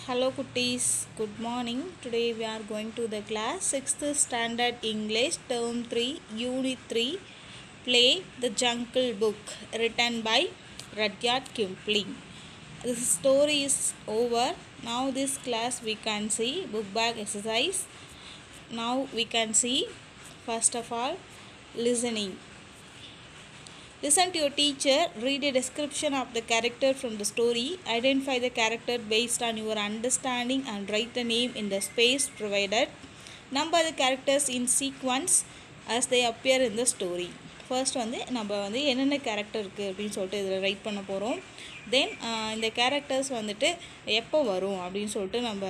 Hello Kutties, good morning. Today we are going to the class 6th Standard English Term 3 Unit 3 Play the Jungle Book written by Rudyard Kipling. This story is over. Now this class we can see book bag exercise. Now we can see first of all listening. Listen to your teacher, read a description of the character from the story, identify the character based on your understanding and write the name in the space provided. Number the characters in sequence as they appear in the story. First நம்ம என்னென்ன character இருக்குது அப்படின்னு சொல்லிட்டு இதில் right பண்ண போகிறோம். தென் இந்த characters எப்போ வரும் அப்படின்னு சொல்லிட்டு நம்ம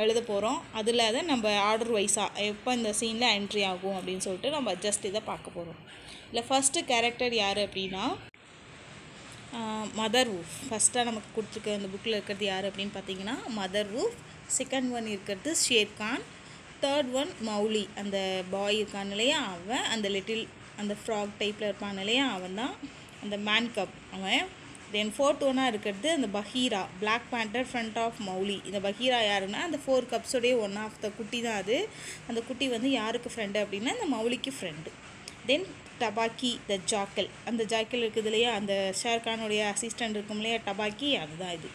எழுத போகிறோம். அதில் அதை நம்ம ஆர்டர் வைஸாக எப்போ இந்த சீனில் என்ட்ரி ஆகும் அப்படின்னு சொல்லிட்டு நம்ம ஜஸ்ட் இதை பார்க்க போகிறோம். இல்லை ஃபஸ்ட்டு கேரக்டர் யார் அப்படின்னா மதர் வூஃப். ஃபஸ்ட்டாக நமக்கு கொடுத்துருக்க இந்த புக்கில் இருக்கிறது யார் அப்படின்னு பார்த்தீங்கன்னா மதர் வூஃப். செகண்ட் ஒன் இருக்கிறது ஷேர்கான். தேர்ட் ஒன் மௌலி, அந்த பாய் இருக்கான் இல்லையா அவன், அந்த ஃப்ராக் டைப்பில் இருப்பான் இல்லையா அவன் தான் அந்த மேன் கப் அவன். தென் ஃபோர்த் ஒன்னாக இருக்கிறது அந்த Bagheera, black panther friend of Mowgli. இந்த பஹீரா யாருன்னா அந்த 4 கப்ஸோடைய ஒன் ஆஃப் த குட்டி தான் அது. அந்த குட்டி யாருக்கு ஃப்ரெண்டு அப்படின்னா இந்த மௌலிக்கு ஃப்ரெண்டு. தென் டபாக்கி த ஜாக்கல், அந்த ஜாக்கல் இருக்குது இல்லையா அந்த ஷேர்கானுடைய அசிஸ்டண்ட் இருக்கும் இல்லையா டபாக்கி, அதுதான் இது.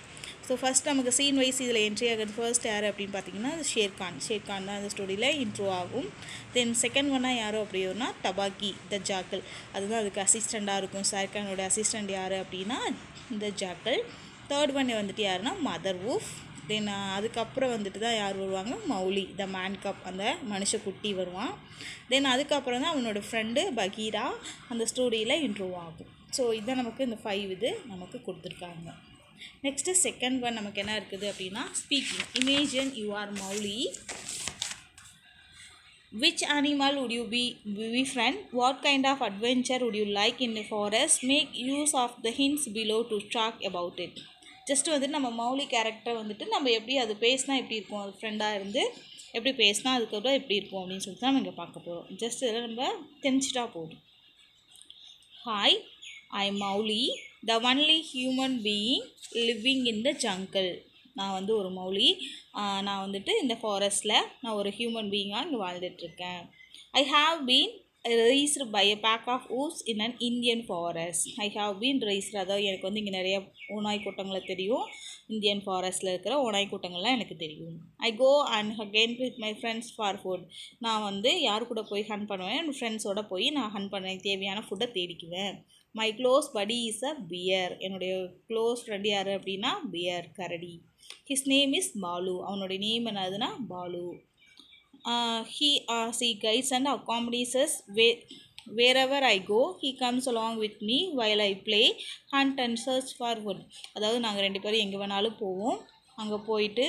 ஸோ ஃபஸ்ட் நமக்கு சீன் வைஸ் இதில் என்ட்ரி ஆகிறது ஃபர்ஸ்ட் யார் அப்படின்னு பார்த்தீங்கன்னா அது ஷேர்கான் தான் அந்த ஸ்டோரியில் இன்ட்ரோ ஆகும். தென் செகண்ட் ஒன்னாக யாரோ அப்படின்னா டபாக்கி த ஜாக்கல், அதுதான் அதுக்கு அசிஸ்டண்ட்டாக இருக்கும். ஷேர்கானோட அசிஸ்டண்ட் யார் அப்படின்னா இந்த ஜாக்கல். தேர்ட் ஒன் யாருன்னா மதர் வூஃப். தென் அதுக்கப்புறம் தான் யார் வருவாங்க, மௌலி த மேன் கப், அந்த மனுஷ குட்டி வருவான். தென் அதுக்கப்புறம் தான் அவனோட ஃப்ரெண்டு பகீரா அந்த ஸ்டோரியில் இன்ட்ரோ ஆகும். ஸோ இதை நமக்கு இந்த 5 இது நமக்கு கொடுத்துருக்காங்க. நெக்ஸ்ட்டு செகண்ட் ஒன் நமக்கு என்ன இருக்குது அப்படின்னா speaking. Imagine you are Mouli. Which animal would you befriend? What kind of adventure would you like in the forest? Make use of the hints below to talk about it. Just நம்ம Mouli character நம்ம எப்படி அது பேசினா எப்படி இருக்கும், அது ஃப்ரெண்டாக இருந்து எப்படி பேசினா அதுக்கப்புறம் எப்படி இருக்கும் அப்படின்னு சொல்லிட்டு நம்ம இங்கே பார்க்க போகிறோம். ஜஸ்ட் இதில் நம்ம தெரிஞ்சிட்டா போதும். Hi, I Mouli, the only human being living in the jungle. நான் ஒரு மௌலி. நான் இந்த ஃபாரஸ்ட்டில் நான் ஒரு ஹியூமன் பீயிங்காக இங்கே வாழ்ந்துட்டுருக்கேன். I have been raised by a pack of wolves in an Indian forest. I have been raised, அதாவது எனக்கு இங்கே நிறைய ஓநாய் கூட்டங்களை தெரியும். இந்தியன் ஃபாரஸ்ட்டில் இருக்கிற ஓநாய் கூட்டங்கள்லாம் எனக்கு தெரியும். I go and again with my friends for food. நான் யார் கூட போய் ஹண்ட் பண்ணுவேன், என் ஃப்ரெண்ட்ஸோடு போய் நான் ஹண்ட் பண்ணுவேன், தேவையான ஃபுட்டை தேடிக்குவேன். My close buddy is a bear. என்னுடைய க்ளோஸ் ஃப்ரெண்ட் யார் அப்படின்னா பியர், கரடி. His name is Baloo. அவனுடைய நேம் என்னதுன்னா Balu. He guides and accompanies us wherever I go. He comes along with me while I play, hunt and search for wood. அதாவது நாங்கள் 2 பேரும் எங்கே வேணாலும் போவோம். அங்கே போயிட்டு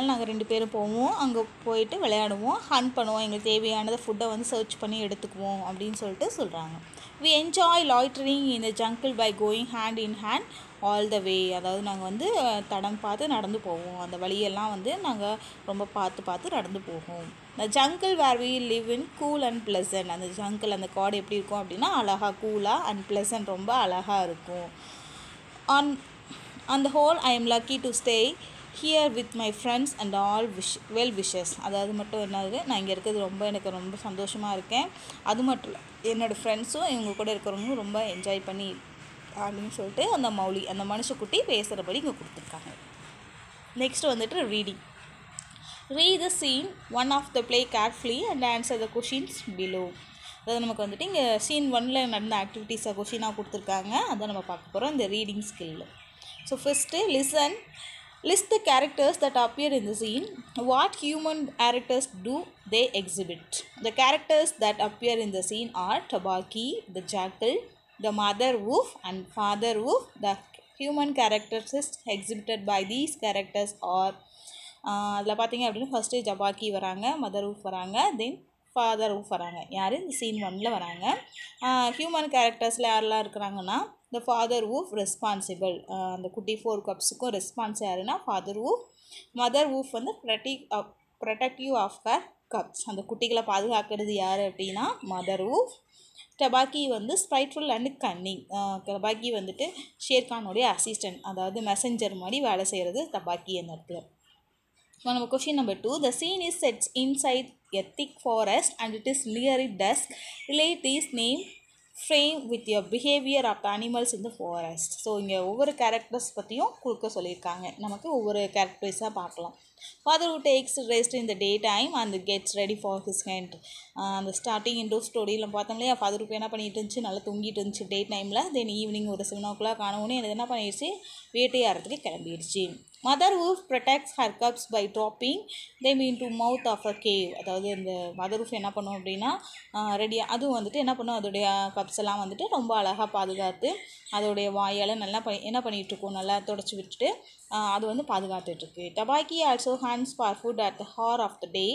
நாங்கள் 2 பேரும் போவோம், அங்கே போயிட்டு விளையாடுவோம், ஹண்ட் பண்ணுவோம், எங்களுக்கு தேவையானதை ஃபுட்டை சர்ச் பண்ணி எடுத்துக்குவோம் அப்படின்னு சொல்லிட்டு சொல்கிறாங்க. We enjoy loitering in the jungle by going hand in hand all the way. அதாவது நாங்கள் தடம் பார்த்து நடந்து போவோம், அந்த வழியெல்லாம் நாங்கள் ரொம்ப பார்த்து நடந்து போவோம். The jungle where we live in cool and pleasant. அந்த ஜங்கிள், அந்த காடு எப்படி இருக்கும் அப்படின்னா அழகாக கூலாக அண்ட் ப்ளசன்ட், ரொம்ப அழகாக இருக்கும். On the whole I am lucky to stay here with my friends and all well wishes. அதாவது மட்டும் என்னது, நான் இங்கே இருக்கிறது எனக்கு ரொம்ப சந்தோஷமாக இருக்கேன். அது மட்டும் இல்லை, என்னோடய ஃப்ரெண்ட்ஸும் இவங்க கூட இருக்கிறவங்களும் ரொம்ப என்ஜாய் பண்ணி அப்படின்னு சொல்லிட்டு அந்த மௌலி, அந்த மனுஷக்குட்டி பேசுகிறபடி இங்கே கொடுத்துருக்காங்க. Next reading. Read the scene one of the play carefully and answer the questions below. அதாவது நமக்கு இங்கே சீன் 1ல் நடந்த ஆக்டிவிட்டீஸை கொஷினாக கொடுத்துருக்காங்க, அதை நம்ம பார்க்க போகிறோம் இந்த ரீடிங் ஸ்கில்லில். So first listen. List the characters that appear in the scene. What human characters do they exhibit? The characters that appear in the scene are Tabaki, the jackal, the mother wolf and father wolf. The human characters exhibited by these characters are அதில் பார்த்தீங்க அப்படின்னா first ஜபாக்கி வராங்க, mother wolf வராங்க, தென் father wolf வராங்க. யார் இந்த scene 1ல் வராங்க. ஹியூமன் கேரக்டர்ஸில் யாரெல்லாம் இருக்கிறாங்கன்னா the father wolf responsible, அந்த குட்டி 4 கப்ஸுக்கும் ரெஸ்பான்ஸ் யாருன்னா father wolf. Mother wolf protective of her cubs, அந்த குட்டிகளை பாதுகாக்கிறது யார் அப்படின்னா மதர் wolf. டபாக்கி வந்து ஸ்பைட்ஃபுல் அண்ட் கன்னிங். டபாக்கி வந்துட்டு ஷேர்கானுடைய அசிஸ்டன்ட், அதாவது மெசஞ்சர் மாதிரி வேலை செய்கிறது டபாக்கி அந்த இடத்துல. நம்ம question number 2. The scene is set inside a thick forest and it is nearly dusk. Relate these name frame with your behavior of the animals in the forest. So இங்கே ஒவ்வொரு characters பற்றியும் கொடுக்க சொல்லியிருக்காங்க. நமக்கு ஒவ்வொரு கேரக்டர்ஸாக பார்க்கலாம். Father who takes rest in the daytime and gets ready for his hunt. அந்த starting into ஸ்டோரியில் பார்த்தோம் இல்லையா, ஃபாதர் இப்போ என்ன பண்ணிட்டு இருந்துச்சு, நல்லா தூங்கிட்டு இருந்துச்சு டே டைமில். தென் ஈவினிங் ஒரு 7 o'clock ஆனவுடனே என்ன பண்ணிடுச்சு, வேட்டையாடுறதுக்கு கிளம்பிடுச்சு. Mother wolf protects her cubs by dropping them into mouth of a cave. அதாவது இந்த மதர் wolf என்ன பண்ணும் அப்படின்னா ரெடியாக அதுவும் வந்துட்டு என்ன பண்ணும், அதோடைய கப்ஸ் எல்லாம் வந்துட்டு ரொம்ப அழகாக பாதுகாத்து அதோடைய வாயால் நல்லா என்ன பண்ணிகிட்ருக்கோம், நல்லா தொடச்சி விட்டுட்டு அது வந்து பாதுகாத்துட்ருக்கு. Tabaqui also hunts for food at the hour of the day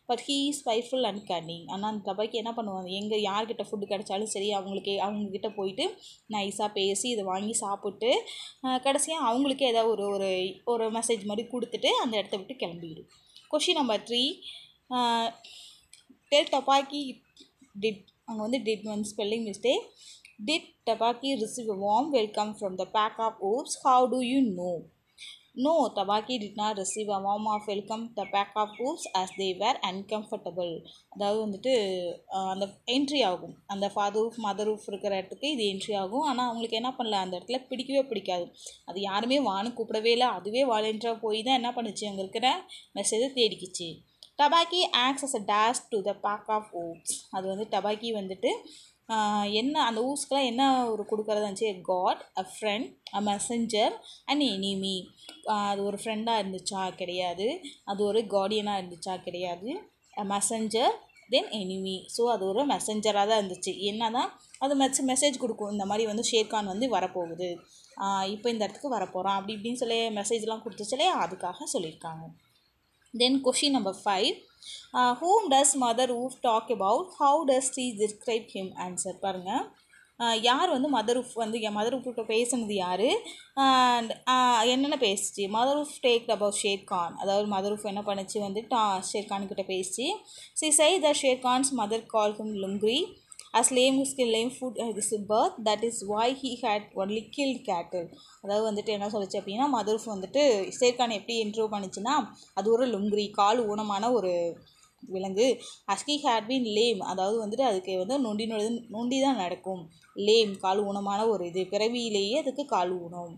but he is spiteful and cunning. ஆனால் அந்த டபாக்கி என்ன பண்ணுவாங்க, எங்கே யார்கிட்ட ஃபுட்டு கிடைச்சாலும் சரி அவங்கக்கிட்ட போயிட்டு நைஸாக பேசி இதை வாங்கி சாப்பிட்டு கடைசியாக அவங்களுக்கே ஏதாவது ஒரு ஒரு மெசேஜ் மாதிரி கொடுத்துட்டு அந்த இடத்த விட்டு கிளம்பிடும். Question number 3. Tell Tabaqui did, அங்கே வந்து டிட் வந்து spelling mistake. Did Tabaki receive a warm welcome from the pack of wolves? How do you know? No, Tabaki did not receive a warm welcome the pack of wolves as they were uncomfortable. அதாவது வந்துட்டு அந்த entry ஆகும், அந்த father wolf mother wolf இருக்கிற இடத்துக்கு இது entry ஆகும். ஆனால் அவங்களுக்கு என்ன பண்ணல, அந்த இடத்துல பிடிக்காது. அது யாருமே வான்னு கூப்பிடவே இல்லை, அதுவே வாலண்டியராக போய் தான் என்ன பண்ணுச்சு, அங்கே இருக்கிற மெசேஜை தேடிக்கிச்சு. Tabaki acts as a dash to the pack of wolves. அது வந்து டபாக்கி வந்துட்டு என்ன அந்த ஊஸ்க்கெலாம் என்ன ஒரு கொடுக்குறதா இருந்துச்சு, god, a friend, a messenger and enemy. அது ஒரு ஃப்ரெண்டாக இருந்துச்சா கிடையாது, அது ஒரு கார்டியனாக இருந்துச்சா கிடையாது, அ மெசஞ்சர் தென் எனிமி. ஸோ அது ஒரு மெசஞ்சராக தான் இருந்துச்சு. என்ன தான் அது மெசேஜ் கொடுக்கும், இந்த மாதிரி வந்து ஷேர்கான் வந்து வரப்போகுது, இப்போ இந்த இடத்துக்கு வரப்போகிறான் அப்படி இப்படின்னு சொல்லி மெசேஜ்லாம் கொடுத்துச்சுலே, அதுக்காக சொல்லியிருக்காங்க. Then question number 5. Whom does mother wolf talk about? How does she describe him? Answer பாருங்க. யார் வந்து மதர் wolf வந்து மதர் wolf பேசுனது யார், என்னென்ன பேசிச்சு. Mother wolf take about Shere Khan, அதாவது மதர் wolf என்ன பண்ணிச்சு வந்து ஷேர்கான்கிட்ட பேசிச்சு. she said that Sherkan's mother called him Lungri as lame food his birth, that is why he had only killed cattle. அதாவது வந்துட்டு என்ன சொல்லிச்சு அப்படின்னா, மதர் wolf வந்துட்டு ஷேர்கான் எப்படி இன்ட்ரோ பண்ணிச்சுன்னா, அது ஒரு லுங்கிரி கால் ஊனமான ஒரு விலங்கு. அஸ்கி ஹேட் பீன் லேம், அதாவது வந்துட்டு அதுக்கு வந்து நொண்டி தான் நடக்கும். லேம் கால் ஊனமான ஒரு இது, பிறவியிலேயே அதுக்கு கால் ஊனம்.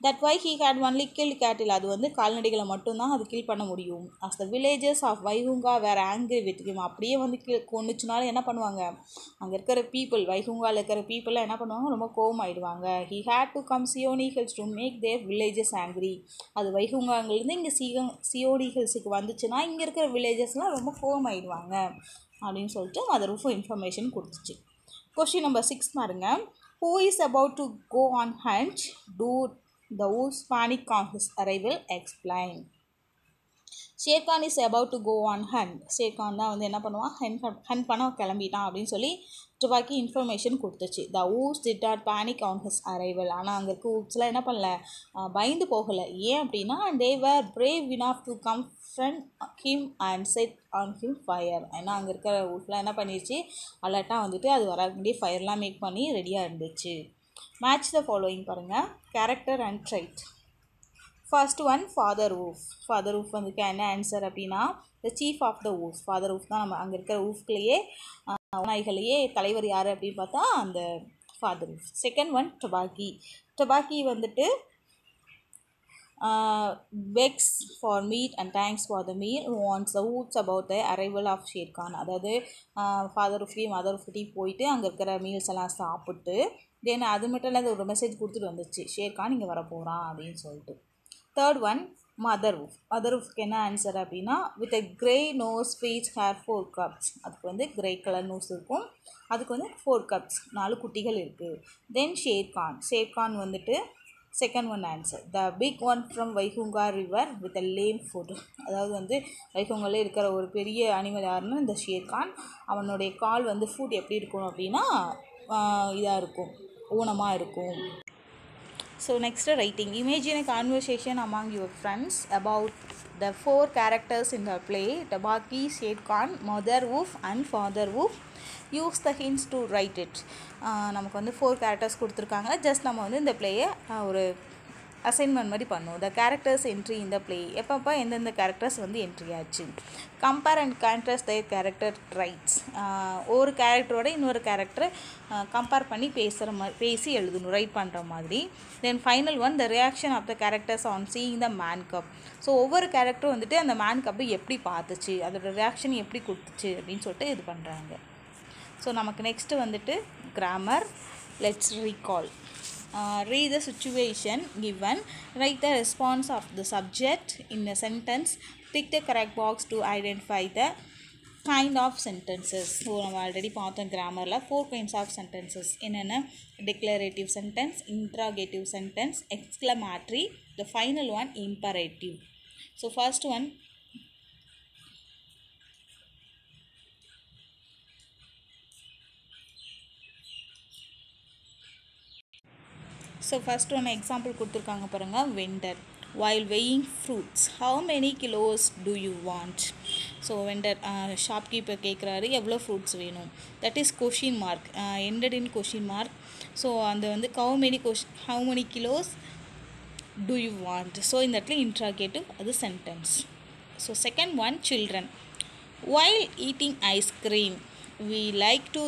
That why he had only kill cattle, அது வந்து கால்நடைகளை மட்டும்தான் அது கில் பண்ண முடியும். As the villages of Waingunga were angry with him, அப்படியே வந்து கொண்டுச்சுனாலும் என்ன பண்ணுவாங்க, அங்கே இருக்கிற பீப்புள், வைகுங்காவில் இருக்கிற பீப்புளெலாம் என்ன பண்ணுவாங்க, ரொம்ப கோவம் ஆகிடுவாங்க. He had to come Seoni hills to make their villages angry. அது வைகுங்காங்கிலேருந்து இங்கே சியோனி ஹில்ஸுக்கு வந்துச்சுன்னா இங்கே இருக்கிற வில்லேஜஸ்லாம் ரொம்ப கோவம் ஆகிடுவாங்க அப்படின்னு சொல்லிட்டு மதர் wolf இன்ஃபர்மேஷன் கொடுத்துச்சு. கொஸ்டின் நம்பர் 6 பாருங்க. Who is about to go on hunt? Do the wolves panic on his arrival? Explain. Shere Khan is about to go on hunt. Shere Khan தான் வந்து என்ன பண்ணுவான், ஹண்ட் பண்ண கிளம்பிட்டான் அப்படின்னு சொல்லி டபாக்கி இன்ஃபர்மேஷன் கொடுத்துச்சு. த wolves did not panic on his arrival. ஆனால் அங்கே இருக்க wolvesலாம் என்ன பண்ணல, பயந்து போகலை. ஏன் அப்படின்னா they were brave enough to confront him and set on him fire. ஏன்னா அங்கே இருக்கிற wolfலாம் என்ன பண்ணிடுச்சு, அலர்ட்டாக வந்துட்டு அது வர வேண்டிய ஃபயர்லாம் மேக் பண்ணி ரெடியாக இருந்துச்சு. மேட்ச் த ஃபாலோயிங் பாருங்கள், character and trait. First one father wolf. Father wolf வந்துக்கு என்ன ஆன்சர் அப்படின்னா, the chief of the wolf. Father wolf தான் நம்ம அங்கே இருக்கிற wolfக்குள்ளேயே நாய்களையே தலைவர் யார் அப்படின்னு பார்த்தா அந்த father wolf. Second one Tabaqui. Tabaqui வந்துட்டு begs for meat and thanks for the meal, wants the wolves about the arrival of Sherkan. அதாவது ஃபாதர் wolfலையும் மதர் wolfலையும் போயிட்டு அங்கே இருக்கிற மீல்ஸ் எல்லாம் சாப்பிட்டு தென் அது மட்டும் இல்லாத ஒரு மெசேஜ் கொடுத்துட்டு வந்துச்சு, ஷேர்கான் இங்கே வர போகிறான் அப்படின்னு சொல்லிட்டு. Third one mother wolf. Mother wolfக்கு என்ன ஆன்சர் அப்படின்னா, with a grey nose speech hair 4 cubs. அதுக்கு வந்து கிரே கலர் நோஸ் இருக்கும், அதுக்கு வந்து 4 கப்ஸ் 4 குட்டிகள் இருக்குது. தென் ஷேர்கான் வந்துட்டு second one answer. The big one from Waingunga river with a lame foot. அதாவது வந்து வைகுங்காலே இருக்கிற ஒரு பெரிய அனிமல் யாருன்னா இந்த ஷேர்கான். அவனுடைய கால் வந்து ஃபுட் எப்படி இருக்கும் அப்படின்னா இதாக இருக்கும், ஊனமாக இருக்கும். So next writing. Imagine a conversation among your friends about the 4 characters in the play. Tabaki, Sher Khan, Mother Wolf and Father Wolf. Use the hints to write it. நமக்கு வந்து 4 characters கொடுத்துருக்காங்க. Just நம்ம வந்து இந்த பிளேயை ஒரு assignment மாதிரி பண்ணுவோம். The characters entry இந்த பிளே எப்பப்போ எந்தெந்த கேரக்டர்ஸ் வந்து என்ட்ரி ஆச்சு. Compare and contrast their character traits. ஒரு கேரக்டரோட இன்னொரு கேரக்டரை கம்பேர் பண்ணி பேசி எழுதணும், ரைட் பண்ணுற மாதிரி. Then final one, the reaction of the characters on seeing the man cub. So ஒவ்வொரு கேரக்டரும் வந்துட்டு அந்த மேன் கப்பை எப்படி பார்த்துச்சு, அதோட ரியாக்ஷன் எப்படி கொடுத்துச்சு அப்படின்னு சொல்லிட்டு இது பண்ணுறாங்க. ஸோ நமக்கு நெக்ஸ்ட்டு வந்துட்டு grammar. Let's recall. Read the situation given, write the response of the subject in a sentence, tick the correct box to identify the kind of sentences. So நம்ம ஆல்ரெடி பார்த்தோம் கிராமரில் 4 kinds of sentences என்னென்ன, declarative sentence, interrogative sentence, exclamatory, the final one imperative. So first one, example கொடுத்துருக்காங்க பாருங்கள். Vendor while weighing fruits, how many kilos do you want? So vendor shopkeeper கேட்குறாரு எவ்வளோ fruits வேணும். That is question mark, ended in question mark. So அந்த வந்து how many kilos do you want. So இந்த இடத்துல interrogative, அது sentence. So second one, children while eating ice cream, we like to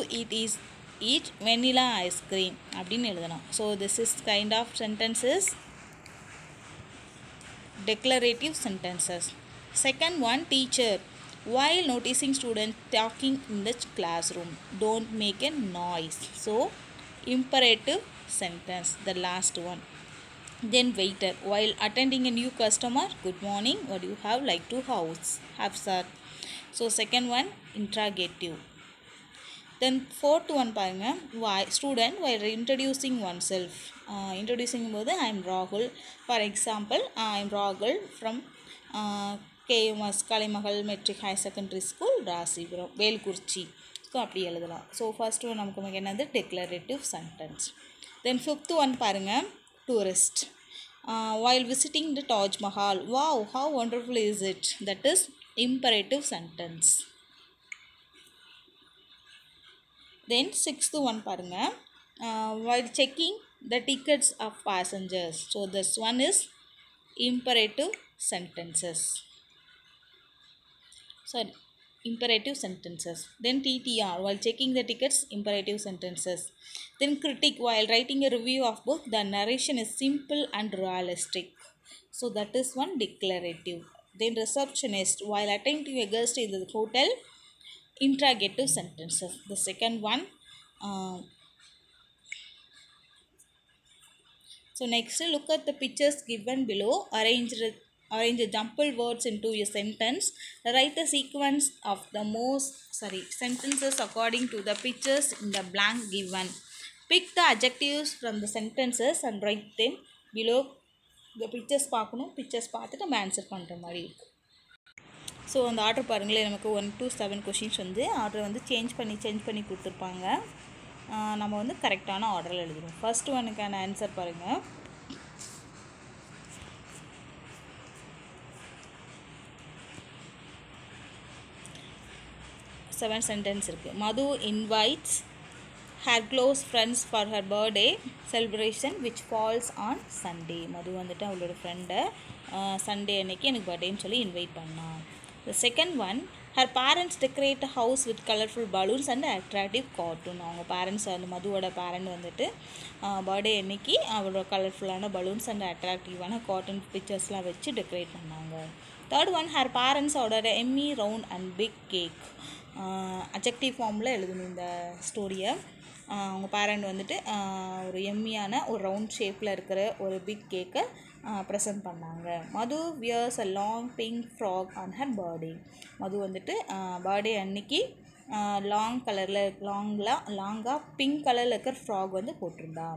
eat vanilla ice cream அப்படின்னு எழுதலாம். So this is kind of sentences, declarative sentences. Second one, teacher while noticing students talking in the classroom, don't make a noise. So imperative sentence, the last one. Then waiter while attending a new customer, good morning, what do you have like to have sir. So second one, interrogative. Then fourth one பாருங்க, student while introducing oneself, introducing போது I am Rahul. For example, I am Rahul from KMS Kalaimagal matric higher secondary school, Rasipuram, Velkurichi. So அப்படி எழுதலாம். So first one நமக்கு என்னது, declarative sentence. Then fifth one பாருங்கள், tourist while visiting the Taj Mahal, wow how wonderful is it. That is imperative sentence. Then sixth one பாருங்க, while checking the tickets of passengers. So this one is imperative sentences. Sorry, imperative sentences. Then TTR while checking the tickets, imperative sentences. Then critic while writing a review of book, the narration is simple and realistic. So that is one declarative. Then receptionist while attending a guest in the hotel, interrogative sentences. The second one. So next, look at the pictures given below. Arrange the jumbled words into a sentence. Write the sequence of the sentences according to the pictures in the blank given. Pick the adjectives from the sentences and write them below. The pictures பார்க்கணும், pictures பார்த்துட்டு நம்ம answer பண்ணுற மாதிரி இருக்குது. So அந்த order பாருங்களேன், நமக்கு 1 to 7 questions வந்து ஆர்டர் வந்து சேஞ்ச் பண்ணி கொடுத்துருப்பாங்க. நம்ம வந்து கரெக்டான ஆர்டரில் எழுதுவோம். ஃபர்ஸ்ட் ஒனுக்கான ஆன்சர் பாருங்கள். செவன் சென்டென்ஸ் இருக்குது. மது invites her close friends for her birthday celebration which falls on Sunday. மது வந்துட்டு அவளோட ஃப்ரெண்டை சண்டே அன்னைக்கு எனக்கு பர்த்டேன்னு சொல்லி இன்வைட் பண்ணான். The second one, her parents decorate a house with colorful balloons and attractive cartoon. அவங்க பேரண்ட்ஸ் வந்து மதுவோட பேரண்ட் வந்துட்டு பர்த்டே அன்னைக்கு அவளோட கலர்ஃபுல்லான பலூன்ஸ் அண்ட் அட்ராக்டிவான கார்ட்டூன் பிக்சர்ஸ்லாம் வச்சு டெக்கரேட் பண்ணாங்க. Third one, her parents ordered a yummy round and big cake. Adjective ஃபார்மில் எழுதணும் இந்த ஸ்டோரியை. அவங்க பேரண்ட் வந்துட்டு ஒரு எம்மியான ஒரு ரவுண்ட் ஷேப்பில் இருக்கிற ஒரு பிக் கேக்கை ப்ரெசென்ட் பண்ணாங்க. Madhu wears a long pink frock on her birthday. Madhu வந்துட்டு பர்த்டே அன்னைக்கு லாங்காக பிங்க் கலரில் இருக்கிற ஃப்ராக் வந்து போட்டிருந்தா.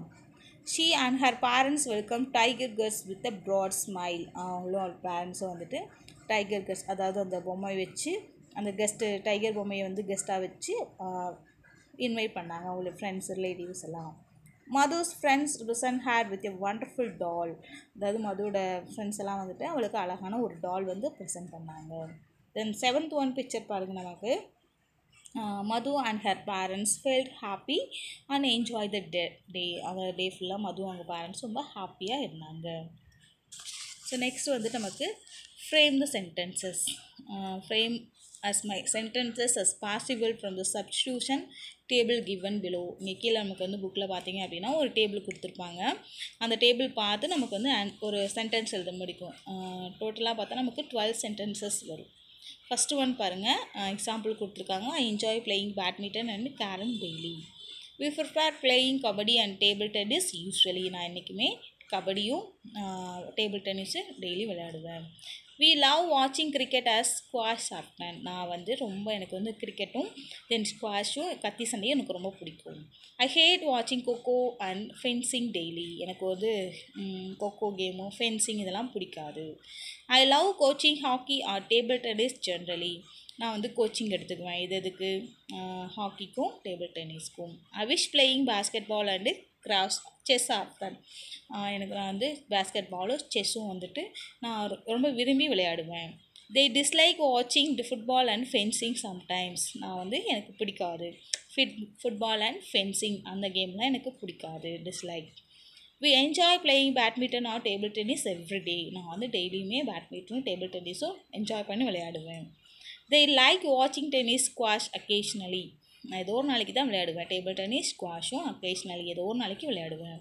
She and her parents welcome their guests with a broad smile. அவங்களும் அவர் பேரண்ட்ஸும் வந்துட்டு டைகர் கர்ஸ், அதாவது அந்த பொம்மை வச்சு அந்த டைகர் பொம்மையை வந்து கெஸ்ட்டாக வச்சு இன்வைட் பண்ணாங்க அவங்களோட ஃப்ரெண்ட்ஸ் ரிலேட்டிவ்ஸ் எல்லாம். Madhu's friends present her with a wonderful doll. அதாவது மதுவோட ஃப்ரெண்ட்ஸ் எல்லாம் வந்துட்டு அவளுக்கு அழகான ஒரு டால் வந்து ப்ரெசென்ட் பண்ணாங்க. தென் 7th one பிக்சர் பாருங்கள் நமக்கு. Madhu and her parents felt happy and enjoyed the day. அந்த டே ஃபுல்லாக மது அவங்க பேரண்ட்ஸ் ரொம்ப ஹாப்பியாக இருந்தாங்க. ஸோ நெக்ஸ்ட் வந்துட்டு நமக்கு frame the sentences. Frame as my sentences as possible from the substitution table given below. இங்கே கீழே நமக்கு வந்து புக்கில் பார்த்தீங்க அப்படின்னா ஒரு டேபிள் கொடுத்துருப்பாங்க. அந்த டேபிள் பார்த்து நமக்கு வந்து ஒரு சென்டென்ஸ் எழுத முடிக்கும். டோட்டலாக பார்த்தா நமக்கு 12 சென்டென்சஸ் வரும். ஃபஸ்ட்டு ஒன் பாருங்கள், எக்ஸாம்பிள் கொடுத்துருக்காங்க. I enjoy playing badminton and carom daily. We prefer playing kabaddi and table tennis usually. நான் என்றைக்குமே கபடியும் டேபிள் டென்னிஸும் டெய்லி விளையாடுவேன். We love watching cricket as squash often. நான் வந்து ரொம்ப எனக்கு வந்து கிரிக்கெட்டும் தென் ஸ்குவாஷும் கத்தி சண்டையும் எனக்கு ரொம்ப பிடிக்கும். I hate watching coco and fencing daily. எனக்கு வந்து கொக்கோ கேமும் ஃபென்சிங் இதெல்லாம் பிடிக்காது. I love coaching hockey or table tennis generally. நான் வந்து கோச்சிங் எடுத்துக்குவேன். எதுக்கு ஹாக்கிக்கும் டேபிள் டென்னிஸ்க்கும். I wish playing basketball and chess often. எனக்கு நான் வந்து பேஸ்கெட் பாலும் செஸ்ஸும் வந்துட்டு நான் ரொம்ப விரும்பி விளையாடுவேன். they dislike watching the football and fencing sometimes. நான் வந்து எனக்கு பிடிக்காது ஃபுட்பால் அண்ட் ஃபென்சிங் அந்த கேம்லாம் எனக்கு பிடிக்காது, dislike. we enjoy playing badminton or table tennis every day. நான் வந்து டெய்லியுமே பேட்மிண்டனும் டேபிள் டென்னிஸும் என்ஜாய் பண்ணி விளையாடுவேன். they like watching tennis squash occasionally. நான் ஏதோ ஒரு நாளைக்கு தான் விளையாடுவேன். டேபிள் டென்னிஸ் ஸ்குவாஷும் அக்கேஷ்னலி ஏதோ ஒரு நாளைக்கு விளையாடுவேன்.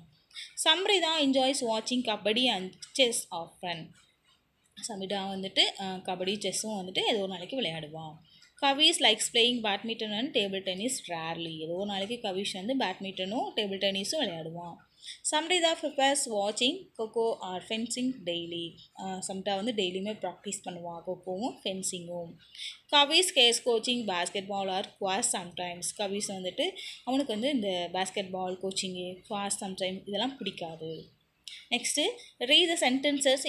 சம்ரிதா என்ஜாய்ஸ் வாட்சிங் kabaddi and chess often. Samritha வந்துட்டு கபடி செஸ்ஸும் வந்துட்டு ஏதோ ஒரு நாளைக்கு விளையாடுவான். Kavis likes playing badminton and table tennis rarely. ஏதோ ஒரு நாளைக்கு கவிஷ் வந்து பேட்மிண்டனும் டேபிள் டென்னிஸும் விளையாடுவான். சம்ரிதா ப்ரிஃபர்ஸ் வாட்சிங் kho kho or fencing daily. Samritha வந்து டெய்லியுமே ப்ராக்டிஸ் பண்ணுவான் கொக்கோவும் ஃபென்சிங்கும். Kavis has coaching basketball or squash sometimes. Kavis வந்துட்டு அவனுக்கு வந்து இந்த பேஸ்கெட் பால் கோச்சிங்கு குவாஸ் சம்டைம் இதெல்லாம் பிடிக்காது. Next read the sentences,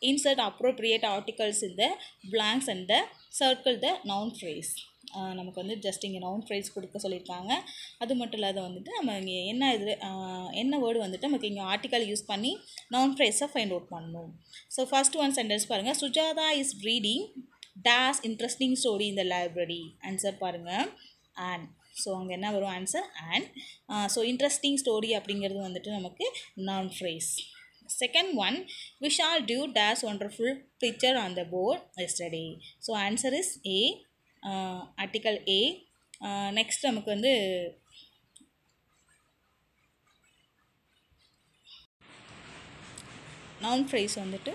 insert appropriate articles in the blanks and the circle the noun phrase. நமக்கு வந்து ஜஸ்ட் இங்கே நவுன் ஃப்ரேஸ் கொடுக்க சொல்லியிருக்காங்க. அது மட்டும் இல்லாத வந்துட்டு நம்ம இங்கே என்ன வேர்டு வந்துட்டு நமக்கு இங்கே ஆர்டிக்கல் யூஸ் பண்ணி நவுன் ஃப்ரேஸை ஃபைண்ட் அவுட் பண்ணணும். ஸோ ஃபர்ஸ்ட் ஒன் சென்டென்ஸ் பாருங்கள். Sujatha is reading dash interesting story in the library. Answer பாருங்கள் அண்ட். ஸோ அங்கே என்ன வரும் answer an. So interesting story அப்படிங்கிறது வந்துட்டு நமக்கு noun phrase. Second one, Vishal drew dash wonderful picture on the board yesterday. So answer is A, article A. Next நமக்கு வந்து noun phrase வந்துட்டு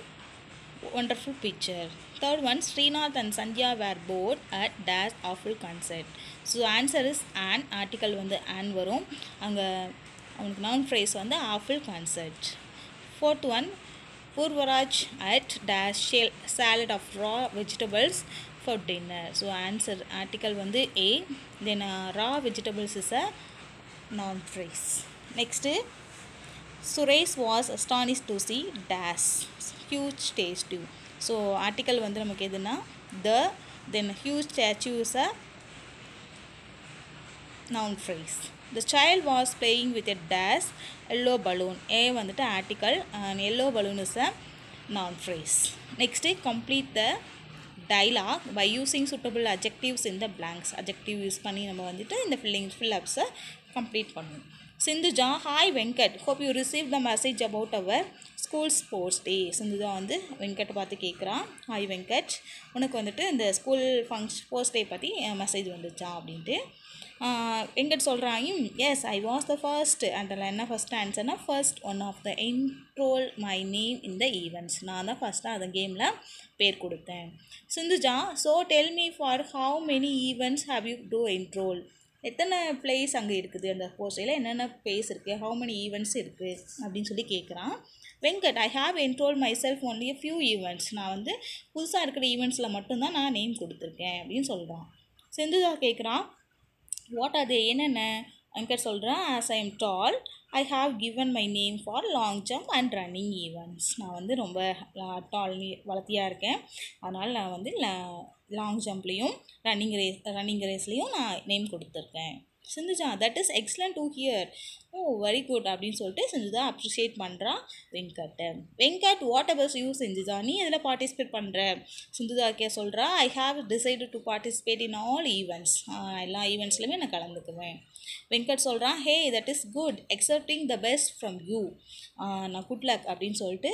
wonderful picture. Third one, Srinath and Sandhya were bored at dash awful concert. So answer is an, article வந்து an வரும். அங்கே அவனுக்கு noun phrase வந்து awful concert. Fourth one, Purvaraj at dash salad of raw vegetables for dinner. So answer article வந்து A. Then raw vegetables is a noun phrase. Next, Suresh was astonished to see dash huge statue. So article வந்து நமக்கு எதுனா the, then huge statue is a noun phrase. The child was playing with a dash yellow balloon. A வந்துட்டு article and yellow balloon is a noun phrase. Next, complete the dialogue by using suitable adjectives in the blanks. Adjective use பண்ணி நம்ம வந்துட்டு இந்த fill-upsை complete பண்ணணும். Sindhuja, hi Venkat, hope you received the message about our school sports day. Sindhuja வந்து வெங்கட் பார்த்து கேட்குறான், hi Venkat, உனக்கு வந்துட்டு இந்த ஸ்கூல் ஸ்போர்ட்ஸ் டே பற்றி மெசேஜ் வந்துச்சா அப்படின்ட்டு. வெங்கட் சொல்கிறாங்க, yes I was the first. அதில் என்ன ஃபஸ்ட் ஆன்சர்னா first one of the enrol my name in the events. நான் தான் ஃபஸ்ட்டாக அந்த கேமில் பேர் கொடுத்தேன். Sindhuja, so tell me for how many events have you to enrol. எத்தனை பிளேஸ் அங்கே இருக்குது, அந்த போஸ்டில் என்னென்ன பிளேஸ் இருக்குது, ஹவு மெனி ஈவெண்ட்ஸ் இருக்குது அப்படின்னு சொல்லி கேட்குறான். Venkat, I have enrol my self only a few events. நான் வந்து புதுசாக இருக்கிற ஈவெண்ட்ஸில் மட்டும்தான் நான் நேம் கொடுத்துருக்கேன் அப்படின்னு சொல்கிறான். சிந்துஜா கேட்குறான், வாட் ஆர் தே, என்னென்ன? வெங்கட் சொல்கிறான், as I am tall I have given my name for long jump and running events. நான் வந்து ரொம்ப டால் வளர்த்தியாக இருக்கேன், அதனால் நான் வந்து லாங் ஜம்ப்லேயும் ரன்னிங் ரேஸ்லேயும் நான் நேம் கொடுத்துருக்கேன். Sindhuja that is excellent to hear. Oh very good அப்படின்னு சொல்லிட்டு சிந்துஜா அப்ரிஷியேட் பண்ணுறான் வெங்கட்டை. Venkat what about you Sindhuja, நீ எதில் பார்ட்டிசிபேட் பண்ணுற? சிந்துஜா சொல்கிறா I have decided to participate in all events. எல்லா ஈவெண்ட்ஸ்லையுமே நான் கலந்துக்குவேன். வெங்கட் சொல்கிறான் hey that is good expecting the best from you. நான் குட் லக் அப்படின்னு சொல்லிட்டு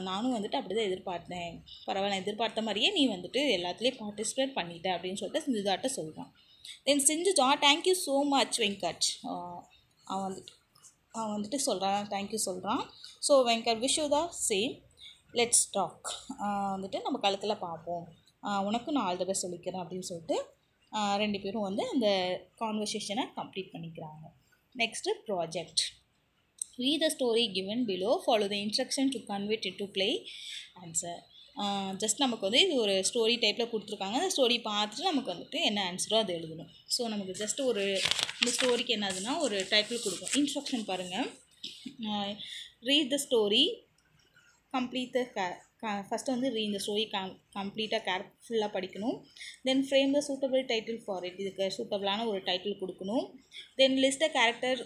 நானும் வந்துட்டு அப்படி தான் எதிர்பார்த்தேன். பரவாயில்ல, எதிர்பார்த்த மாதிரியே நீ வந்துட்டு எல்லாத்துலேயும் பார்ட்டிசிபேட் பண்ணிட்ட அப்படின்னு சொல்லிட்டு சிந்துஜாட்ட சொல்கிறான். Then Sindhuja thank you so much Venkat. அவன் வந்துட்டு சொல்கிறான் தேங்க்யூ சொல்கிறான். So Venkat wish you the same, let's talk. வந்துட்டு நம்ம கழுத்தில் பார்ப்போம், உனக்கும் நான் ஆல் த பெஸ்ட் சொல்லிக்கிறேன் அப்படின்னு சொல்லிட்டு ரெண்டு பேரும் வந்து அந்த கான்வர்சேஷனை கம்ப்ளீட் பண்ணிக்கிறாங்க. Next project. Read the story given below, follow the instruction to convert it to play answer. Just நமக்கு வந்து இது ஒரு ஸ்டோரி டைப்பில் கொடுத்துருக்காங்க. அந்த ஸ்டோரி பார்த்துட்டு நமக்கு வந்துட்டு என்ன ஆன்சரோ அதை எழுதணும். ஸோ நமக்கு ஜஸ்ட் ஒரு இந்த ஸ்டோரிக்கு என்னதுன்னா ஒரு டைட்டில் கொடுக்கும். இன்ஸ்ட்ரக்ஷன் பாருங்கள். Read the story, complete the first வந்து இந்த ஸ்டோரி கம்ப்ளீட்டாக கேர்ஃபுல்லாக படிக்கணும். Then frame the suitable title for it, இதுக்கு சூட்டபிளான ஒரு டைட்டில் கொடுக்கணும். Then list the character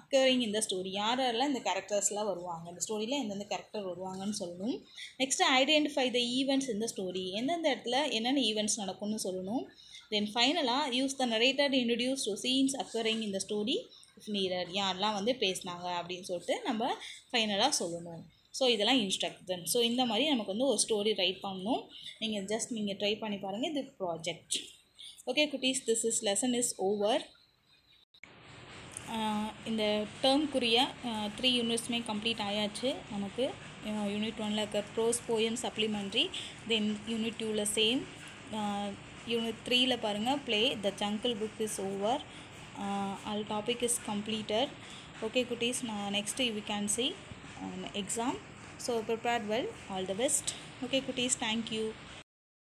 occurring இந்த ஸ்டோரி, யாரெல்லாம் இந்த கேரக்டர்ஸ்லாம் வருவாங்க, இந்த ஸ்டோரியில் எந்தெந்த கேரக்டர் வருவாங்கன்னு சொல்லணும். நெக்ஸ்ட்டு ஐடென்டிஃபை த ஈவெண்ட்ஸ் இந்த ஸ்டோரி, எந்தெந்த இடத்துல என்னென்ன ஈவெண்ட்ஸ் நடக்கும்னு சொல்லணும். தென் ஃபைனலாக use the narrator introduce to scenes occurring இந்த ஸ்டோரி இஃப் நீடட், யாரெல்லாம் வந்து பேசினாங்க அப்படின்னு சொல்லிட்டு நம்ம ஃபைனலாக சொல்லணும். ஸோ இதெல்லாம் இன்ஸ்ட்ரக்ஷன். ஸோ இந்த மாதிரி நமக்கு வந்து ஒரு ஸ்டோரி ரைட் பண்ணணும். நீங்கள் ட்ரை பண்ணி பாருங்கள். இது ப்ராஜெக்ட். ஓகே குட்டீஸ், this is less than is over. இந்த டேர்ம்க்குரிய 3 யூனிட்ஸுமே கம்ப்ளீட் ஆயாச்சு நமக்கு. யூனிட் 1ல் இருக்க ப்ரோஸ் போயம் சப்ளிமெண்ட்ரி, தென் யூனிட் 2ல் சேம், யூனிட் 3ல் பாருங்கள் play, the jungle book is over, all topic is completed. Okay குட்டீஸ், next we can see exam. So prepare well, all the best. Okay cuties, thank you.